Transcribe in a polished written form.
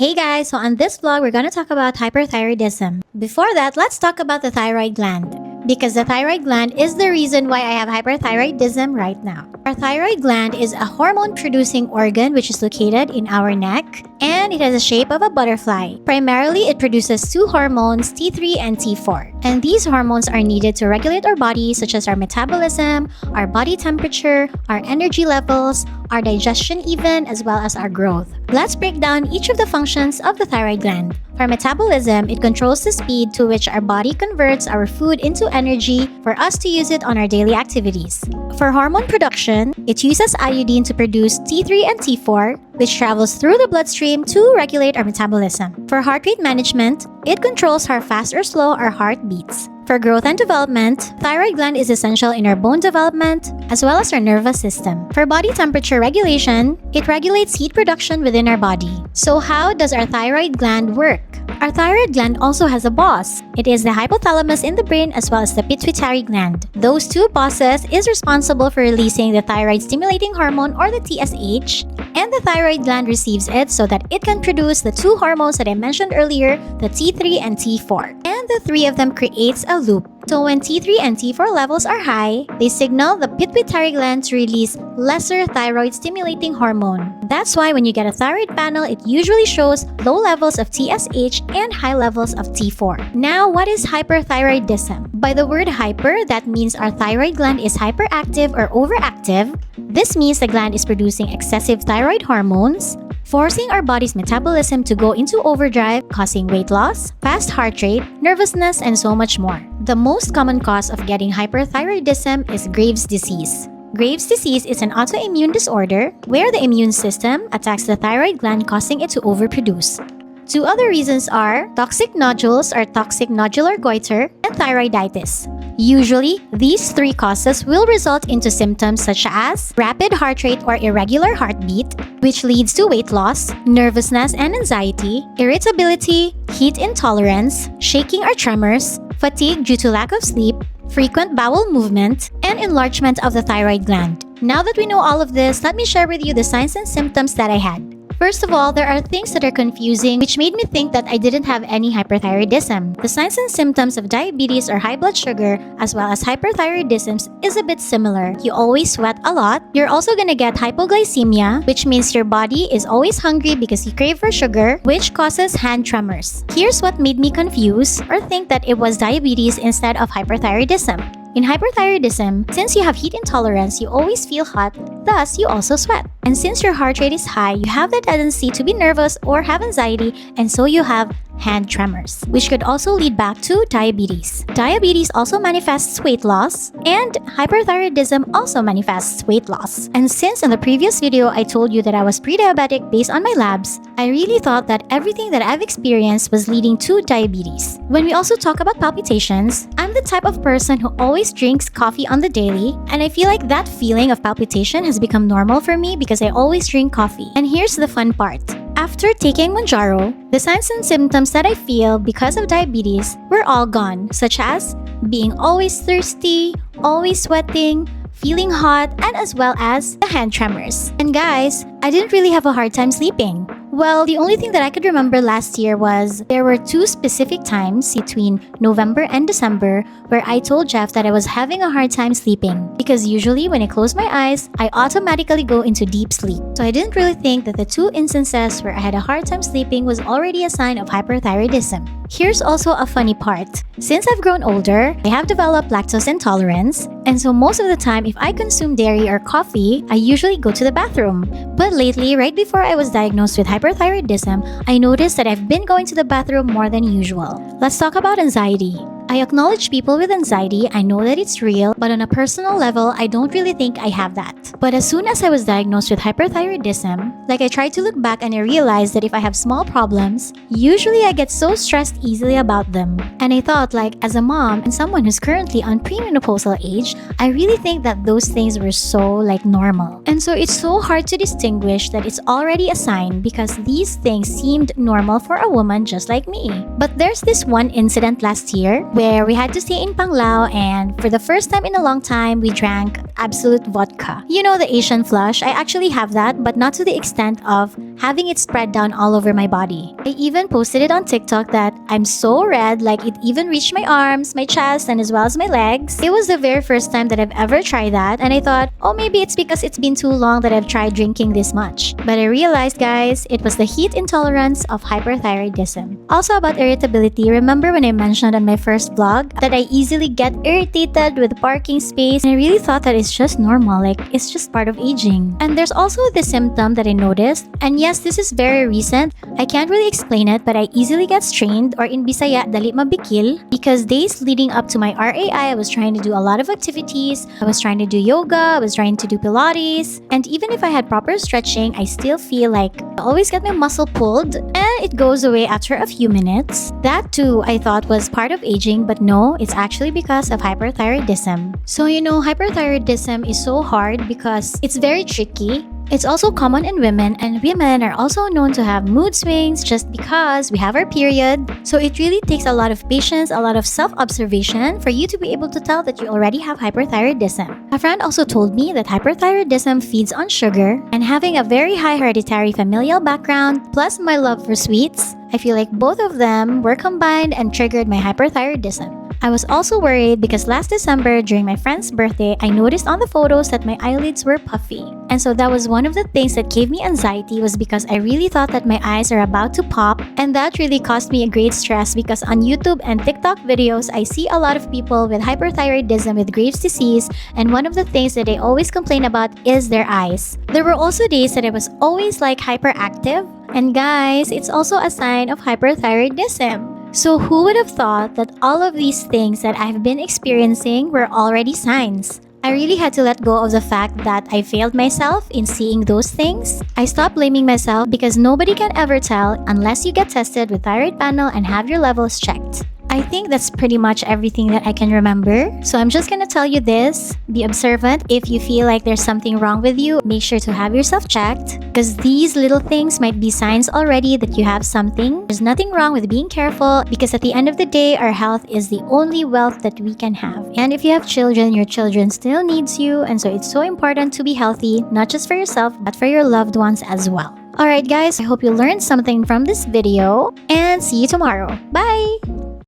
Hey guys, so on this vlog, we're gonna talk about hyperthyroidism. Before that, let's talk about the thyroid gland. Because the thyroid gland is the reason why I have hyperthyroidism right now. Our thyroid gland is a hormone-producing organ which is located in our neck, and it has the shape of a butterfly. Primarily, it produces two hormones, T3 and T4. And these hormones are needed to regulate our body, such as our metabolism, our body temperature, our energy levels, our digestion even, as well as our growth. Let's break down each of the functions of the thyroid gland. For metabolism, it controls the speed to which our body converts our food into energy for us to use it on our daily activities. For hormone production, it uses iodine to produce T3 and T4, which travels through the bloodstream to regulate our metabolism. For heart rate management, it controls how fast or slow our heart beats. For growth and development, thyroid gland is essential in our bone development as well as our nervous system. For body temperature regulation, it regulates heat production within our body. So how does our thyroid gland work? Our thyroid gland also has a boss. It is the hypothalamus in the brain as well as the pituitary gland. Those two bosses is responsible for releasing the thyroid stimulating hormone or the TSH, and the thyroid gland receives it so that it can produce the two hormones that I mentioned earlier, the T3 and T4. And the three of them creates a loop. So when T3 and T4 levels are high, they signal the pituitary gland to release lesser thyroid stimulating hormone. That's why when you get a thyroid panel, it usually shows low levels of TSH and high levels of T4. Now, what is hyperthyroidism? By the word hyper, that means our thyroid gland is hyperactive or overactive. This means the gland is producing excessive thyroid hormones, forcing our body's metabolism to go into overdrive, causing weight loss, fast heart rate, nervousness, and so much more. The most common cause of getting hyperthyroidism is Graves' disease. Graves' disease is an autoimmune disorder where the immune system attacks the thyroid gland, causing it to overproduce. Two other reasons are toxic nodules or toxic nodular goiter and thyroiditis. Usually, these three causes will result into symptoms such as rapid heart rate or irregular heartbeat, which leads to weight loss, nervousness and anxiety, irritability, heat intolerance, shaking or tremors, fatigue due to lack of sleep, frequent bowel movement, and enlargement of the thyroid gland. Now that we know all of this, let me share with you the signs and symptoms that I had. First of all, there are things that are confusing which made me think that I didn't have any hyperthyroidism. The signs and symptoms of diabetes or high blood sugar as well as hyperthyroidism is a bit similar. You always sweat a lot. You're also gonna get hypoglycemia, which means your body is always hungry because you crave for sugar, which causes hand tremors. Here's what made me confuse or think that it was diabetes instead of hyperthyroidism. In hyperthyroidism, since you have heat intolerance, you always feel hot, thus you also sweat. And since your heart rate is high, you have the tendency to be nervous or have anxiety, and so you have hand tremors, which could also lead back to diabetes. Diabetes also manifests weight loss, and hyperthyroidism also manifests weight loss. And since in the previous video I told you that I was pre-diabetic based on my labs, I really thought that everything that I've experienced was leading to diabetes. When we also talk about palpitations, I'm the type of person who always drinks coffee on the daily, and I feel like that feeling of palpitation has become normal for me because I always drink coffee. And here's the fun part. After taking Mounjaro, the signs and symptoms that I feel because of diabetes were all gone, such as being always thirsty, always sweating, feeling hot, and as well as the hand tremors. And guys, I didn't really have a hard time sleeping. Well, the only thing that I could remember last year was there were two specific times between November and December where I told Jeff that I was having a hard time sleeping because usually when I close my eyes, I automatically go into deep sleep. So I didn't really think that the two instances where I had a hard time sleeping was already a sign of hyperthyroidism. Here's also a funny part. Since I've grown older, I have developed lactose intolerance, and so most of the time if I consume dairy or coffee, I usually go to the bathroom. But lately, right before I was diagnosed with hyperthyroidism, I noticed that I've been going to the bathroom more than usual. Let's talk about anxiety. I acknowledge people with anxiety, I know that it's real, but on a personal level, I don't really think I have that. But as soon as I was diagnosed with hyperthyroidism, I tried to look back and I realized that if I have small problems, usually I get so stressed easily about them. And I thought as a mom and someone who's currently on premenopausal age, I really think that those things were so normal. And so it's so hard to distinguish that it's already a sign because these things seemed normal for a woman just like me. But there's this one incident last year where we had to stay in Panglao, and for the first time in a long time, we drank Absolute vodka. You know, the Asian flush? I actually have that, but not to the extent of having it spread down all over my body. I even posted it on TikTok that I'm so red, like it even reached my arms, my chest, and as well as my legs. It was the very first time that I've ever tried that, and I thought, oh, maybe it's because it's been too long that I've tried drinking this much. But I realized, guys, it was the heat intolerance of hyperthyroidism. Also about irritability, remember when I mentioned on my first vlog that I easily get irritated with parking space, and I really thought that it's just normal, like it's just part of aging. And there's also the symptom that I noticed, and yes, this is very recent. I can't really explain it, but I easily get strained, or in Bisaya, dali mabikil, because days leading up to my RAI, I was trying to do a lot of activities. I was trying to do yoga, I was trying to do Pilates, and even if I had proper stretching, I still feel like I always get my muscle pulled, and it goes away after a few minutes. That too, I thought was part of aging, but no, it's actually because of hyperthyroidism. So you know, hyperthyroidism is so hard because it's very tricky. It's also common in women, and women are also known to have mood swings just because we have our period. So it really takes a lot of patience, a lot of self-observation for you to be able to tell that you already have hyperthyroidism. A friend also told me that hyperthyroidism feeds on sugar, and having a very high hereditary familial background plus my love for sweets, I feel like both of them were combined and triggered my hyperthyroidism. I was also worried because last December during my friend's birthday, I noticed on the photos that my eyelids were puffy. And so that was one of the things that gave me anxiety, was because I really thought that my eyes are about to pop, and that really caused me a great stress because on YouTube and TikTok videos, I see a lot of people with hyperthyroidism with Graves' disease, and one of the things that they always complain about is their eyes. There were also days that I was always like hyperactive, and guys, it's also a sign of hyperthyroidism. So who would have thought that all of these things that I've been experiencing were already signs? I really had to let go of the fact that I failed myself in seeing those things. I stopped blaming myself because nobody can ever tell unless you get tested with thyroid panel and have your levels checked. I think that's pretty much everything that I can remember. So I'm just gonna tell you this. Be observant. If you feel like there's something wrong with you, make sure to have yourself checked, because these little things might be signs already that you have something. There's nothing wrong with being careful, because at the end of the day, our health is the only wealth that we can have. And if you have children, your children still needs you, and so it's so important to be healthy, not just for yourself, but for your loved ones as well. Alright guys, I hope you learned something from this video, and see you tomorrow. Bye!